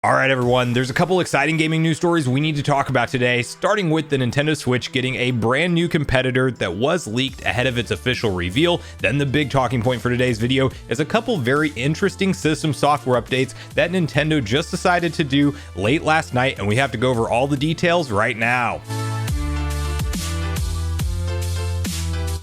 All right, everyone, there's a couple exciting gaming news stories we need to talk about today, starting with the Nintendo Switch getting a brand new competitor that was leaked ahead of its official reveal. Then the big talking point for today's video is a couple very interesting system software updates that Nintendo just decided to do late last night, and we have to go over all the details right now.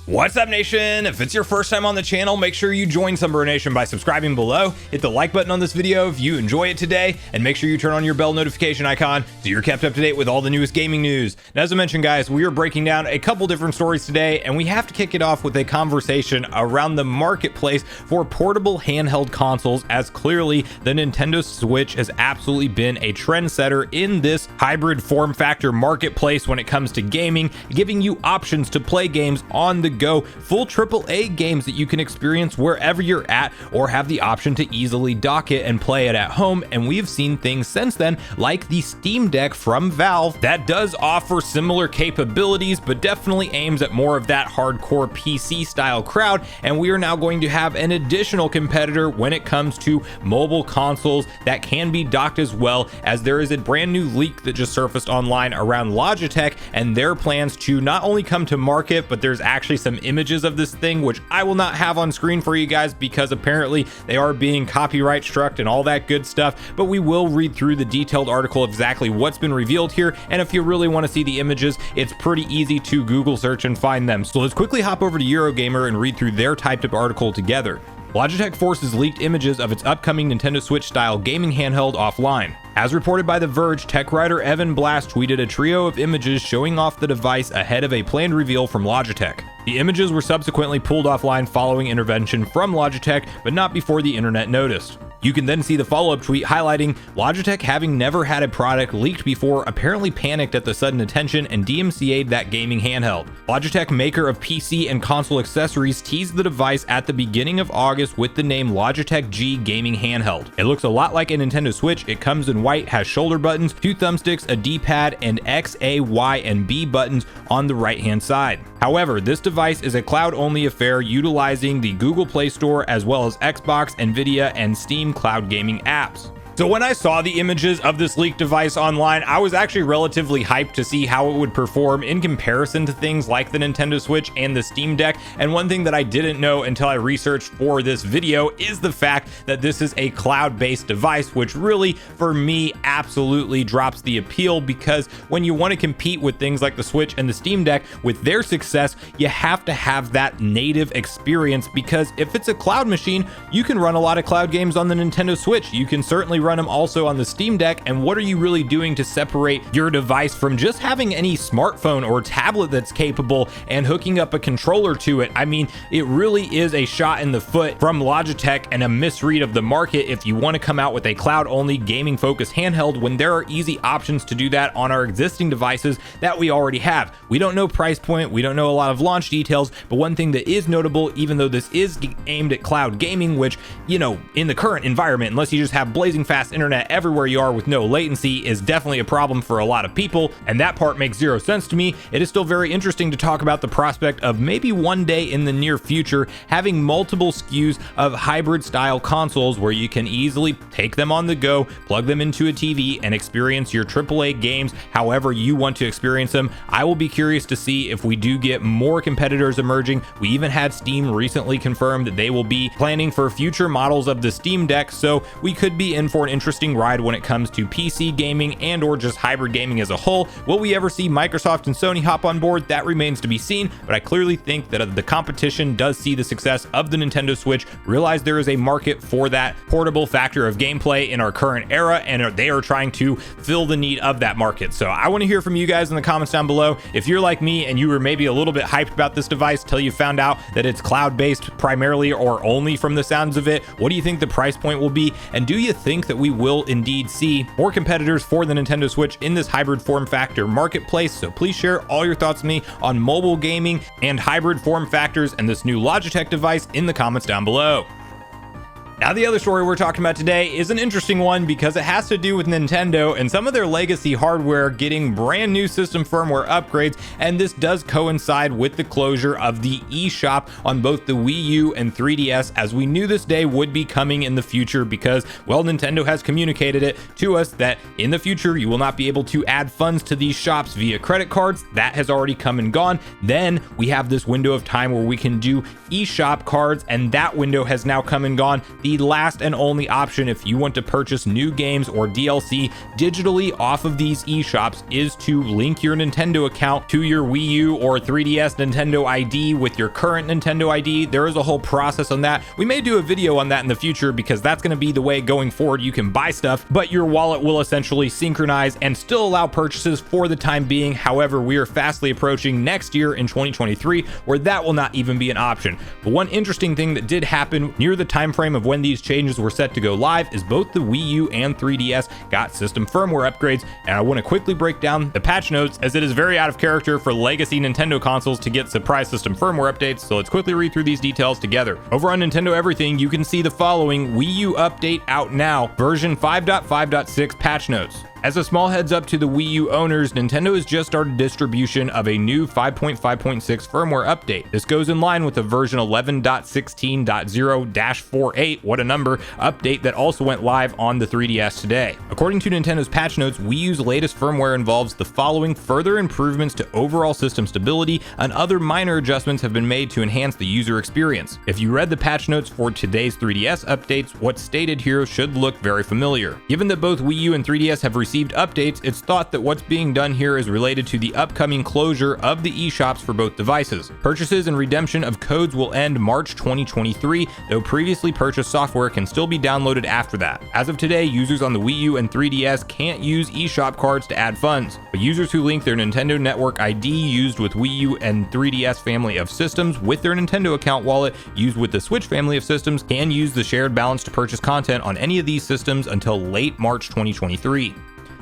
What's up, Nation? If it's your first time on the channel, make sure you join Sunbro Nation by subscribing below. Hit the like button on this video if you enjoy it today, and make sure you turn on your bell notification icon so you're kept up to date with all the newest gaming news. And as I mentioned, guys, we are breaking down a couple different stories today, and we have to kick it off with a conversation around the marketplace for portable handheld consoles, as clearly the Nintendo Switch has absolutely been a trendsetter in this hybrid form factor marketplace when it comes to gaming, giving you options to play games on the go, full AAA games that you can experience wherever you're at, or have the option to easily dock it and play it at home. And we've seen things since then like the Steam Deck from Valve that does offer similar capabilities, but definitely aims at more of that hardcore PC style crowd. And we are now going to have an additional competitor when it comes to mobile consoles that can be docked, as well as there is a brand new leak that just surfaced online around Logitech and their plans to not only come to market, but there's actually some images of this thing, which I will not have on screen for you guys because apparently they are being copyright struck and all that good stuff, but we will read through the detailed article of exactly what's been revealed here. And if you really want to see the images, it's pretty easy to Google search and find them. So let's quickly hop over to Eurogamer and read through their typed up article together. Logitech forces leaked images of its upcoming Nintendo Switch style gaming handheld offline. As reported by The Verge, tech writer Evan Blast tweeted a trio of images showing off the device ahead of a planned reveal from Logitech. The images were subsequently pulled offline following intervention from Logitech, but not before the internet noticed. You can then see the follow-up tweet highlighting Logitech, having never had a product leaked before, apparently panicked at the sudden attention and DMCA'd that gaming handheld. Logitech, maker of PC and console accessories, teased the device at the beginning of August with the name Logitech G Gaming Handheld. It looks a lot like a Nintendo Switch. It comes in white, has shoulder buttons, 2 thumbsticks, a D-pad, and X, A, Y, and B buttons on the right-hand side. However, this device is a cloud-only affair utilizing the Google Play Store as well as Xbox, Nvidia, and Steam cloud gaming apps. So when I saw the images of this leaked device online, I was actually relatively hyped to see how it would perform in comparison to things like the Nintendo Switch and the Steam Deck. And one thing that I didn't know until I researched for this video is the fact that this is a cloud-based device, which really, for me, absolutely drops the appeal, because when you want to compete with things like the Switch and the Steam Deck with their success, you have to have that native experience, because if it's a cloud machine, you can run a lot of cloud games on the Nintendo Switch. You can certainly run them also on the Steam Deck, and what are you really doing to separate your device from just having any smartphone or tablet that's capable and hooking up a controller to it? I mean, it really is a shot in the foot from Logitech and a misread of the market if you want to come out with a cloud-only gaming-focused handheld when there are easy options to do that on our existing devices that we already have. We don't know price point, we don't know a lot of launch details, but one thing that is notable, even though this is aimed at cloud gaming, which, you know, in the current environment, unless you just have blazing fast internet everywhere you are with no latency, is definitely a problem for a lot of people, and that part makes zero sense to me. It is still very interesting to talk about the prospect of maybe one day in the near future having multiple SKUs of hybrid style consoles where you can easily take them on the go, plug them into a TV, and experience your AAA games however you want to experience them. I will be curious to see if we do get more competitors emerging. We even had Steam recently confirm that they will be planning for future models of the Steam Deck, so we could be in for an interesting ride when it comes to PC gaming and or just hybrid gaming as a whole. Will we ever see Microsoft and Sony hop on board? That remains to be seen, but I clearly think that the competition does see the success of the Nintendo Switch, realize there is a market for that portable factor of gameplay in our current era, and they are trying to fill the need of that market. So I want to hear from you guys in the comments down below. If you're like me and you were maybe a little bit hyped about this device till you found out that it's cloud-based primarily or only from the sounds of it, what do you think the price point will be? And do you think that we will indeed see more competitors for the Nintendo Switch in this hybrid form factor marketplace? So please share all your thoughts with me on mobile gaming and hybrid form factors and this new Logitech device in the comments down below. Now, the other story we're talking about today is an interesting one because it has to do with Nintendo and some of their legacy hardware getting brand new system firmware upgrades, and this does coincide with the closure of the eShop on both the Wii U and 3DS, as we knew this day would be coming in the future because, well, Nintendo has communicated it to us that in the future you will not be able to add funds to these shops via credit cards. That has already come and gone. Then we have this window of time where we can do eShop cards, and that window has now come and gone. The last and only option if you want to purchase new games or DLC digitally off of these eShops is to link your Nintendo account to your Wii U or 3DS Nintendo ID with your current Nintendo ID. There is a whole process on that. We may do a video on that in the future because that's going to be the way going forward. You can buy stuff, but your wallet will essentially synchronize and still allow purchases for the time being. However, we are fastly approaching next year in 2023 where that will not even be an option. But one interesting thing that did happen near the time frame of when these changes were set to go live is both the Wii U and 3DS got system firmware upgrades, and I want to quickly break down the patch notes as it is very out of character for legacy Nintendo consoles to get surprise system firmware updates. So let's quickly read through these details together. Over on Nintendo Everything, you can see the following: Wii U update out now, version 5.5.6 patch notes. As a small heads up to the Wii U owners, Nintendo has just started distribution of a new 5.5.6 firmware update. This goes in line with the version 11.16.0-48, what a number, update that also went live on the 3DS today. According to Nintendo's patch notes, Wii U's latest firmware involves the following further improvements to overall system stability, and other minor adjustments have been made to enhance the user experience. If you read the patch notes for today's 3DS updates, what's stated here should look very familiar. Given that both Wii U and 3DS have received updates, it's thought that what's being done here is related to the upcoming closure of the eShops for both devices. Purchases and redemption of codes will end March 2023, though previously purchased software can still be downloaded after that. As of today, users on the Wii U and 3DS can't use eShop cards to add funds, but users who link their Nintendo Network ID used with Wii U and 3DS family of systems with their Nintendo account wallet used with the Switch family of systems can use the shared balance to purchase content on any of these systems until late March 2023.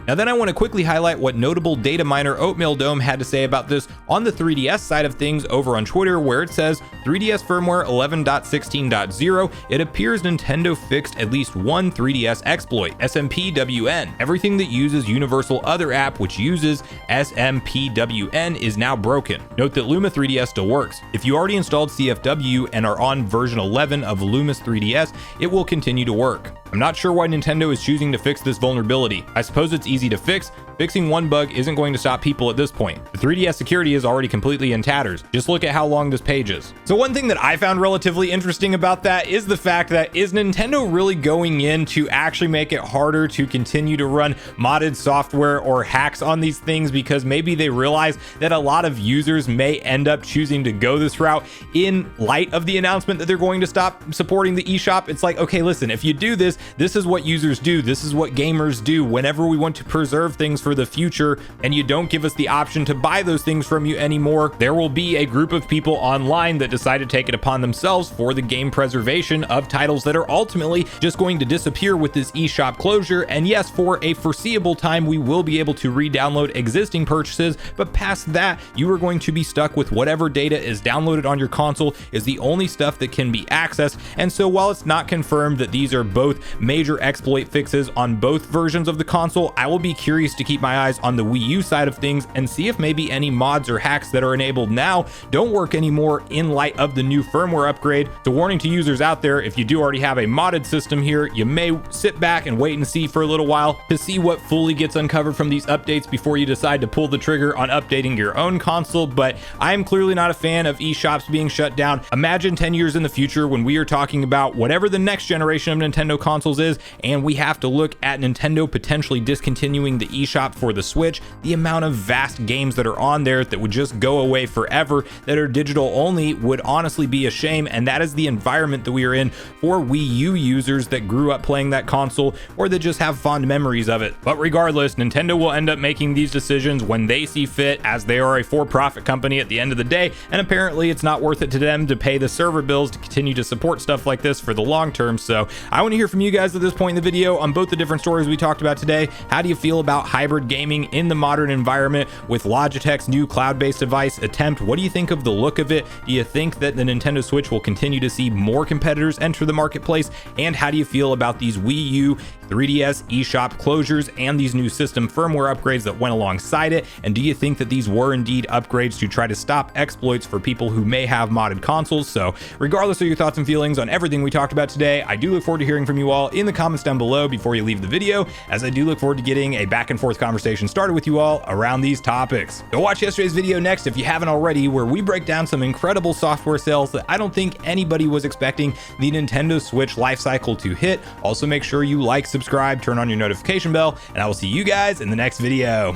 Now then, I want to quickly highlight what notable data miner Oatmeal Dome had to say about this on the 3DS side of things over on Twitter, where it says 3DS firmware 11.16.0, it appears Nintendo fixed at least one 3DS exploit, SMPWN. Everything that uses Universal Other app which uses SMPWN is now broken. Note that Luma 3DS still works. If you already installed CFW and are on version 11 of Luma's 3DS, it will continue to work. I'm not sure why Nintendo is choosing to fix this vulnerability. I suppose it's easy to fix. Fixing one bug isn't going to stop people at this point. The 3DS security is already completely in tatters. Just look at how long this page is. So one thing that I found relatively interesting about that is the fact that is Nintendo really going in to actually make it harder to continue to run modded software or hacks on these things, because maybe they realize that a lot of users may end up choosing to go this route in light of the announcement that they're going to stop supporting the eShop. It's like, okay, listen, if you do this, this is what users do. This is what gamers do whenever we want to preserve things for the future, and you don't give us the option to buy those things from you anymore. There will be a group of people online that decide to take it upon themselves for the game preservation of titles that are ultimately just going to disappear with this eShop closure. And yes, for a foreseeable time, we will be able to re-download existing purchases, but past that, you are going to be stuck with whatever data is downloaded on your console is the only stuff that can be accessed. And so while it's not confirmed that these are both major exploit fixes on both versions of the console, I will be curious to keep my eyes on the Wii U side of things and see if maybe any mods or hacks that are enabled now don't work anymore in light of the new firmware upgrade. So warning to users out there, if you do already have a modded system here, you may sit back and wait and see for a little while to see what fully gets uncovered from these updates before you decide to pull the trigger on updating your own console. But I am clearly not a fan of eShops being shut down. Imagine 10 years in the future when we are talking about whatever the next generation of Nintendo consoles is, and we have to look at Nintendo potentially discontinuing the eShop for the Switch. The amount of vast games that are on there that would just go away forever that are digital only would honestly be a shame, and that is the environment that we are in for Wii U users that grew up playing that console or that just have fond memories of it. But regardless, Nintendo will end up making these decisions when they see fit, as they are a for-profit company at the end of the day, and apparently it's not worth it to them to pay the server bills to continue to support stuff like this for the long term. So I want to hear from you guys at this point in the video on both the different stories we talked about today. How do you feel about hybrid hybrid gaming in the modern environment with Logitech's new cloud-based device attempt. What do you think of the look of it? Do you think that the Nintendo Switch will continue to see more competitors enter the marketplace? And how do you feel about these Wii U, 3DS eShop closures and these new system firmware upgrades that went alongside it? And do you think that these were indeed upgrades to try to stop exploits for people who may have modded consoles? So regardless of your thoughts and feelings on everything we talked about today, I do look forward to hearing from you all in the comments down below before you leave the video, as I do look forward to getting a back and forth conversation started with you all around these topics. Go watch yesterday's video next if you haven't already, where we break down some incredible software sales that I don't think anybody was expecting the Nintendo Switch lifecycle to hit. Also make sure you like, subscribe, turn on your notification bell, and I will see you guys in the next video.